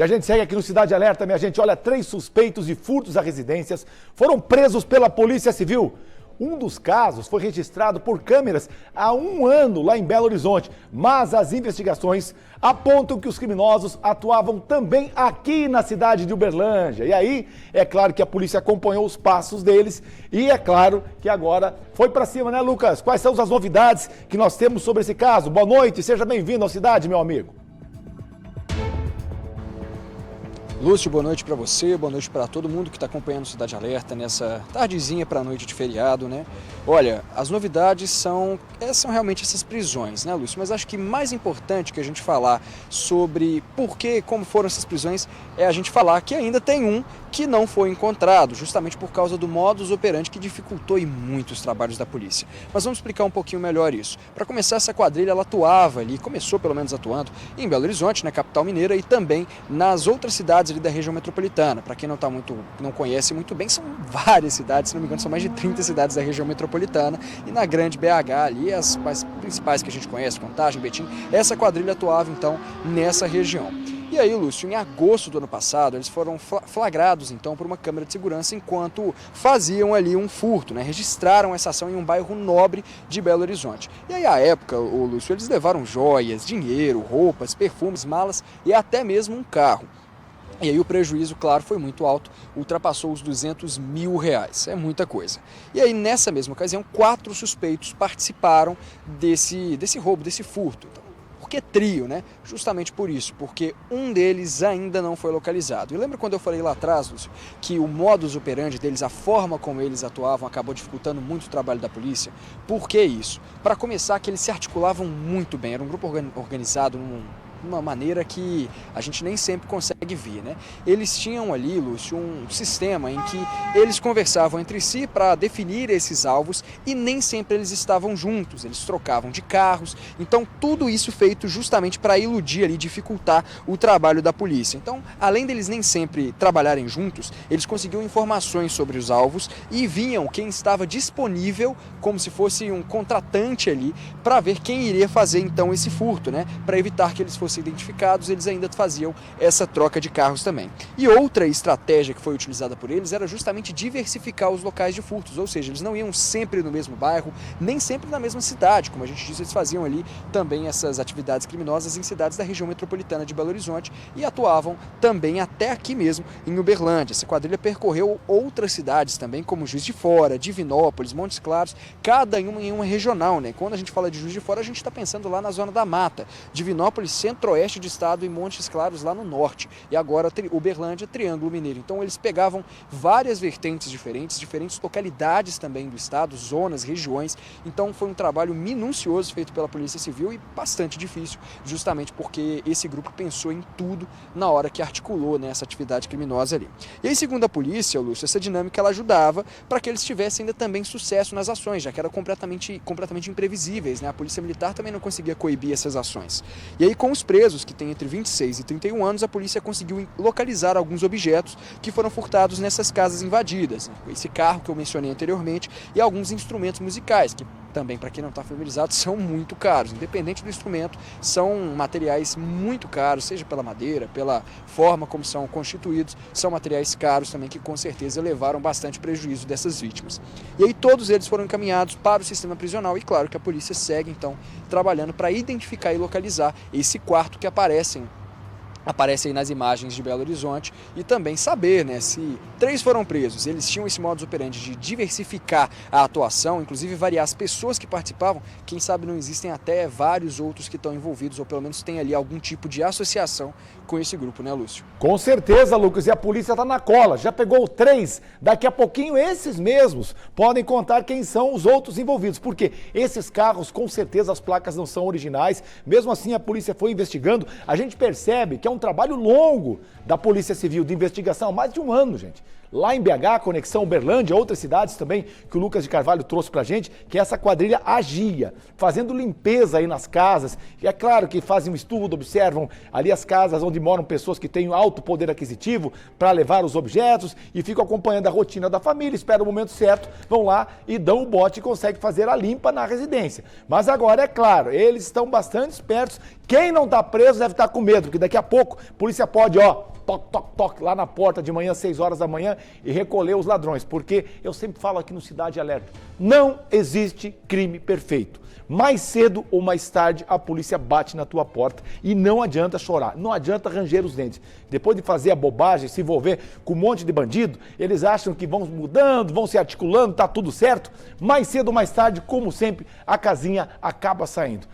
E a gente segue aqui no Cidade Alerta, minha gente. Olha, 3 suspeitos de furtos a residências foram presos pela Polícia Civil. Um dos casos foi registrado por câmeras há 1 ano lá em Belo Horizonte. Mas as investigações apontam que os criminosos atuavam também aqui na cidade de Uberlândia. E aí, é claro que a polícia acompanhou os passos deles e é claro que agora foi para cima, né, Lucas? Quais são as novidades que nós temos sobre esse caso? Boa noite, seja bem-vindo à cidade, meu amigo. Lúcio, boa noite para você, boa noite para todo mundo que está acompanhando o Cidade Alerta nessa tardezinha para a noite de feriado, né? Olha, as novidades são realmente essas prisões, né, Lúcio? Mas acho que mais importante que a gente falar sobre por que, como foram essas prisões, é a gente falar que ainda tem um que não foi encontrado, justamente por causa do modus operandi que dificultou e muito os trabalhos da polícia. Mas vamos explicar um pouquinho melhor isso. Para começar, essa quadrilha ela atuava ali, começou pelo menos atuando em Belo Horizonte, na capital mineira, e também nas outras cidades ali da região metropolitana. Para quem não conhece muito bem, são várias cidades, se não me engano, são mais de 30 cidades da região metropolitana, e na grande BH ali, as principais que a gente conhece, Contagem, Betim, essa quadrilha atuava então nessa região. E aí, Lúcio, em agosto do ano passado, eles foram flagrados, então, por uma câmera de segurança enquanto faziam ali um furto, né? Registraram essa ação em um bairro nobre de Belo Horizonte. E aí, à época, Lúcio, eles levaram joias, dinheiro, roupas, perfumes, malas e até mesmo um carro. E aí o prejuízo, claro, foi muito alto, ultrapassou os R$200 mil. É muita coisa. E aí, nessa mesma ocasião, 4 suspeitos participaram desse roubo, desse furto. Então, por que trio, né? Justamente por isso, porque um deles ainda não foi localizado. E lembra quando eu falei lá atrás, Lúcio, que o modus operandi deles, a forma como eles atuavam, acabou dificultando muito o trabalho da polícia? Por que isso? Para começar, que eles se articulavam muito bem, era um grupo organizado uma maneira que a gente nem sempre consegue ver, né? Eles tinham ali, Lúcio, um sistema em que eles conversavam entre si para definir esses alvos e nem sempre eles estavam juntos, eles trocavam de carros, então tudo isso feito justamente para iludir ali, dificultar o trabalho da polícia. Então, além deles nem sempre trabalharem juntos, eles conseguiam informações sobre os alvos e viam quem estava disponível, como se fosse um contratante ali, para ver quem iria fazer então esse furto, né? Para evitar que eles fossem identificados, eles ainda faziam essa troca de carros também. E outra estratégia que foi utilizada por eles era justamente diversificar os locais de furtos, ou seja, eles não iam sempre no mesmo bairro, nem sempre na mesma cidade, como a gente disse, eles faziam ali também essas atividades criminosas em cidades da região metropolitana de Belo Horizonte e atuavam também até aqui mesmo em Uberlândia. Essa quadrilha percorreu outras cidades também, como Juiz de Fora, Divinópolis, Montes Claros, cada uma em uma regional, né? Quando a gente fala de Juiz de Fora, a gente está pensando lá na zona da mata, Divinópolis, centro-oeste do estado e Montes Claros lá no norte. E agora Uberlândia, Triângulo Mineiro. Então eles pegavam várias vertentes diferentes localidades também do estado, zonas, regiões. Então foi um trabalho minucioso feito pela Polícia Civil e bastante difícil, justamente porque esse grupo pensou em tudo na hora que articulou, né, essa atividade criminosa ali. E aí, segundo a polícia, Lúcio, essa dinâmica ela ajudava para que eles tivessem ainda também sucesso nas ações, já que eram completamente imprevisíveis, né? A Polícia Militar também não conseguia coibir essas ações. E aí, com os presos, que têm entre 26 e 31 anos, a polícia conseguiu localizar alguns objetos que foram furtados nessas casas invadidas. Esse carro que eu mencionei anteriormente e alguns instrumentos musicais, que também, para quem não está familiarizado, são muito caros. Independente do instrumento, são materiais muito caros, seja pela madeira, pela forma como são constituídos, são materiais caros também que com certeza levaram bastante prejuízo dessas vítimas. E aí todos eles foram encaminhados para o sistema prisional e claro que a polícia segue então trabalhando para identificar e localizar esse quarto que aparece aí nas imagens de Belo Horizonte e também saber, né, se 3 foram presos, eles tinham esse modus operandi de diversificar a atuação, inclusive variar as pessoas que participavam, quem sabe não existem até vários outros que estão envolvidos ou pelo menos tem ali algum tipo de associação com esse grupo, né, Lúcio? Com certeza, Lucas, e a polícia está na cola, já pegou 3, daqui a pouquinho esses mesmos podem contar quem são os outros envolvidos, porque esses carros, com certeza as placas não são originais, mesmo assim a polícia foi investigando, a gente percebe que é um trabalho longo da Polícia Civil de investigação, mais de 1 ano, gente. Lá em BH, Conexão Uberlândia, outras cidades também que o Lucas de Carvalho trouxe pra gente, que essa quadrilha agia, fazendo limpeza aí nas casas. E é claro que fazem um estudo, observam ali as casas onde moram pessoas que têm alto poder aquisitivo para levar os objetos e ficam acompanhando a rotina da família, esperam o momento certo, vão lá e dão o bote e conseguem fazer a limpa na residência. Mas agora, é claro, eles estão bastante espertos. Quem não está preso deve estar com medo, porque daqui a pouco a polícia pode, toque, toque, toque, lá na porta de manhã, 6 horas da manhã e recolher os ladrões. Porque eu sempre falo aqui no Cidade Alerta, não existe crime perfeito. Mais cedo ou mais tarde a polícia bate na tua porta e não adianta chorar, não adianta ranger os dentes. Depois de fazer a bobagem, se envolver com um monte de bandido, eles acham que vão mudando, vão se articulando, tá tudo certo. Mais cedo ou mais tarde, como sempre, a casinha acaba saindo.